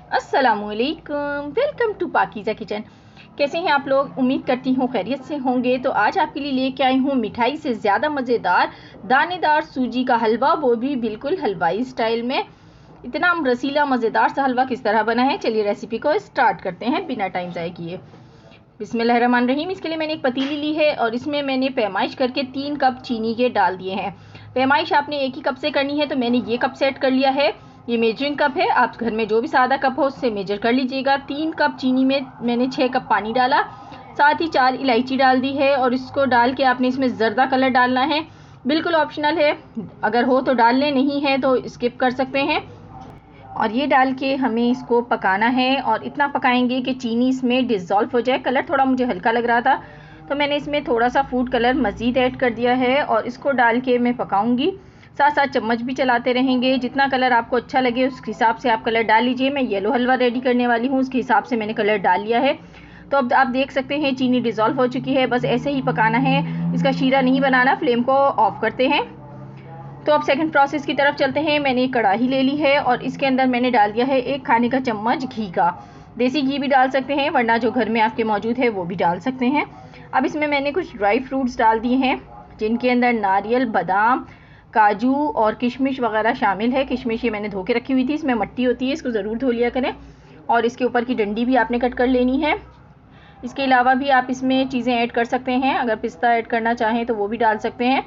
अस्सलामुअलैकुम, welcome to Pakeezah kitchen. कैसे हैं आप लोग? उम्मीद करती हूँ खैरियत से होंगे। तो आज आपके लिए लेके आई हूँ मिठाई से ज़्यादा मज़ेदार दानेदार सूजी का हलवा, वो भी बिल्कुल हलवाई स्टाइल में। इतना रसीला मज़ेदार सा हलवा किस तरह बना है, चलिए रेसिपी को स्टार्ट करते हैं बिना टाइम ज़ाय किए। बिस्मिल्लाहिर्रहमानिर्रहीम। इसके लिए मैंने एक पतीली ली है और इसमें मैंने पैमाइश करके 3 कप चीनी के डाल दिए हैं। पैमाइश आपने एक ही कप से करनी है, तो मैंने ये कप सेट कर लिया है। ये मेजरिंग कप है, आप घर में जो भी सादा कप हो उससे मेजर कर लीजिएगा। 3 कप चीनी में मैंने 6 कप पानी डाला, साथ ही 4 इलायची डाल दी है। और इसको डाल के आपने इसमें ज़र्दा कलर डालना है, बिल्कुल ऑप्शनल है, अगर हो तो डाल लें, नहीं है तो स्किप कर सकते हैं। और ये डाल के हमें इसको पकाना है और इतना पकाएंगे कि चीनी इसमें डिज़ोल्व हो जाए। कलर थोड़ा मुझे हल्का लग रहा था तो मैंने इसमें थोड़ा सा फूड कलर मज़ीद ऐड कर दिया है और इसको डाल के मैं पकाऊंगी। साथ साथ चम्मच भी चलाते रहेंगे, जितना कलर आपको अच्छा लगे उस हिसाब से आप कलर डाल लीजिए। मैं येलो हलवा रेडी करने वाली हूँ, उसके हिसाब से मैंने कलर डाल लिया है। तो अब आप देख सकते हैं चीनी डिज़ोल्व हो चुकी है, बस ऐसे ही पकाना है, इसका शीरा नहीं बनाना। फ्लेम को ऑफ करते हैं। तो अब सेकंड प्रोसेस की तरफ चलते हैं। मैंने एक कढ़ाई ले ली है और इसके अंदर मैंने डाल दिया है 1 खाने का चम्मच घी का। देसी घी भी डाल सकते हैं, वरना जो घर में आपके मौजूद है वो भी डाल सकते हैं। अब इसमें मैंने कुछ ड्राई फ्रूट्स डाल दिए हैं, जिनके अंदर नारियल, बादाम, काजू और किशमिश वगैरह शामिल है। किशमिश ये मैंने धो के रखी हुई थी, इसमें मट्टी होती है, इसको ज़रूर धो लिया करें। और इसके ऊपर की डंडी भी आपने कट कर लेनी है। इसके अलावा भी आप इसमें चीज़ें ऐड कर सकते हैं, अगर पिस्ता ऐड करना चाहें तो वो भी डाल सकते हैं।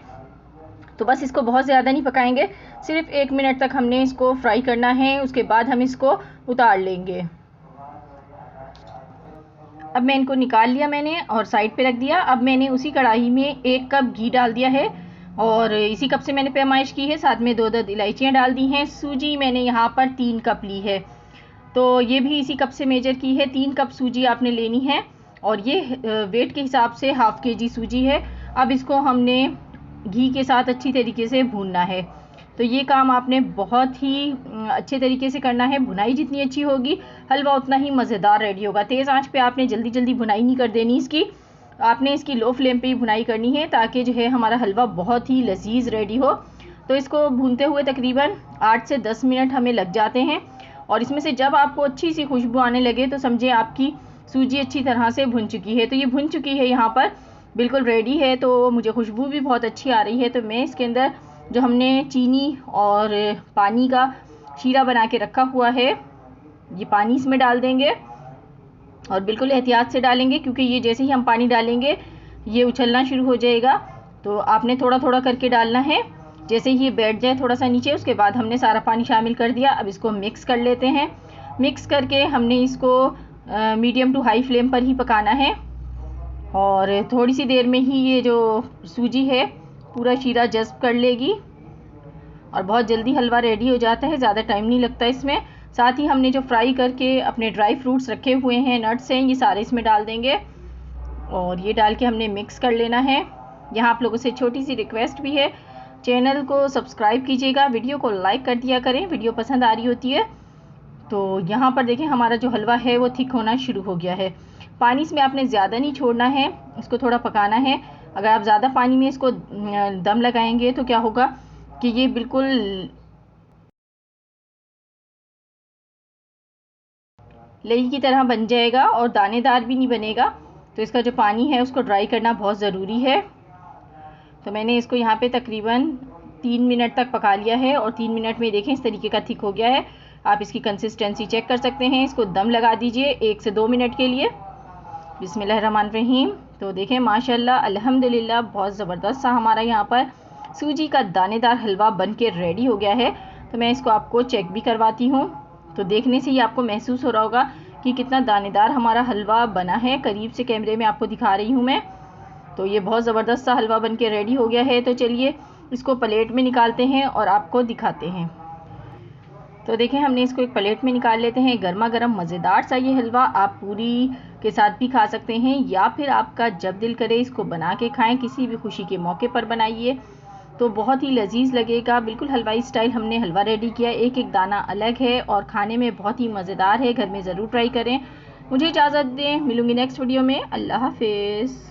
तो बस इसको बहुत ज़्यादा नहीं पकाएंगे, सिर्फ 1 मिनट तक हमने इसको फ्राई करना है, उसके बाद हम इसको उतार लेंगे। अब मैं इनको निकाल लिया मैंने और साइड पे रख दिया। अब मैंने उसी कढ़ाई में 1 कप घी डाल दिया है और इसी कप से मैंने पैमाइश की है, साथ में 2 इलायचियाँ डाल दी हैं। सूजी मैंने यहाँ पर 3 कप ली है, तो ये भी इसी कप से मेजर की है। 3 कप सूजी आपने लेनी है और ये वेट के हिसाब से ½ kg सूजी है। अब इसको हमने घी के साथ अच्छी तरीके से भूनना है। तो ये काम आपने बहुत ही अच्छे तरीके से करना है। भुनाई जितनी अच्छी होगी हलवा उतना ही मज़ेदार रेडी होगा। तेज़ आंच पे आपने जल्दी जल्दी भुनाई नहीं कर देनी इसकी, आपने इसकी लो फ्लेम पे ही भुनाई करनी है, ताकि जो है हमारा हलवा बहुत ही लजीज रेडी हो। तो इसको भूनते हुए तकरीबन 8 से 10 मिनट हमें लग जाते हैं। और इसमें से जब आपको अच्छी सी खुशबू आने लगे तो समझे आपकी सूजी अच्छी तरह से भुन चुकी है। तो ये भुन चुकी है, यहाँ पर बिल्कुल रेडी है। तो मुझे खुशबू भी बहुत अच्छी आ रही है। तो मैं इसके अंदर जो हमने चीनी और पानी का शीरा बना के रखा हुआ है, ये पानी इसमें डाल देंगे और बिल्कुल एहतियात से डालेंगे, क्योंकि ये जैसे ही हम पानी डालेंगे ये उछलना शुरू हो जाएगा। तो आपने थोड़ा थोड़ा करके डालना है, जैसे ही ये बैठ जाए थोड़ा सा नीचे, उसके बाद हमने सारा पानी शामिल कर दिया। अब इसको मिक्स कर लेते हैं। मिक्स करके हमने इसको मीडियम टू हाई फ्लेम पर ही पकाना है और थोड़ी सी देर में ही ये जो सूजी है पूरा शीरा जज़्ब कर लेगी और बहुत जल्दी हलवा रेडी हो जाता है, ज़्यादा टाइम नहीं लगता इसमें। साथ ही हमने जो फ्राई करके अपने ड्राई फ्रूट्स रखे हुए हैं, नट्स हैं, ये सारे इसमें डाल देंगे और ये डाल के हमने मिक्स कर लेना है। यहाँ आप लोगों से छोटी सी रिक्वेस्ट भी है, चैनल को सब्सक्राइब कीजिएगा, वीडियो को लाइक कर दिया करें, वीडियो पसंद आ रही होती है। तो यहाँ पर देखें हमारा जो हलवा है वो थिक होना शुरू हो गया है। पानी इसमें आपने ज़्यादा नहीं छोड़ना है, इसको थोड़ा पकाना है। अगर आप ज़्यादा पानी में इसको दम लगाएंगे तो क्या होगा कि ये बिल्कुल लई की तरह बन जाएगा और दानेदार भी नहीं बनेगा। तो इसका जो पानी है उसको ड्राई करना बहुत ज़रूरी है। तो मैंने इसको यहाँ पे तकरीबन 3 मिनट तक पका लिया है और 3 मिनट में देखें इस तरीके का थिक हो गया है। आप इसकी कंसिस्टेंसी चेक कर सकते हैं। इसको दम लगा दीजिए 1 से 2 मिनट के लिए। बिस्मिल्लाहिर्रहमानिर्रहीम। तो देखें माशाल्लाह अल्हम्दुलिल्लाह बहुत ज़बरदस्त सा हमारा यहाँ पर सूजी का दानेदार हलवा बन के रेडी हो गया है। तो मैं इसको आपको चेक भी करवाती हूँ। तो देखने से ही आपको महसूस हो रहा होगा कि कितना दानेदार हमारा हलवा बना है। करीब से कैमरे में आपको दिखा रही हूँ मैं। तो ये बहुत ज़बरदस्त सा हलवा बन के रेडी हो गया है। तो चलिए इसको प्लेट में निकालते हैं और आपको दिखाते हैं। तो देखें हमने इसको एक प्लेट में निकाल लेते हैं। गर्मा गर्म मज़ेदार सा ये हलवा आप पूरी के साथ भी खा सकते हैं, या फिर आपका जब दिल करे इसको बना के खाएं, किसी भी खुशी के मौके पर बनाइए तो बहुत ही लजीज लगेगा। बिल्कुल हलवाई स्टाइल हमने हलवा रेडी किया, एक एक दाना अलग है और खाने में बहुत ही मज़ेदार है। घर में ज़रूर ट्राई करें। मुझे इजाज़त दें, मिलूँगी नेक्स्ट वीडियो में। अल्लाह हाफिज़।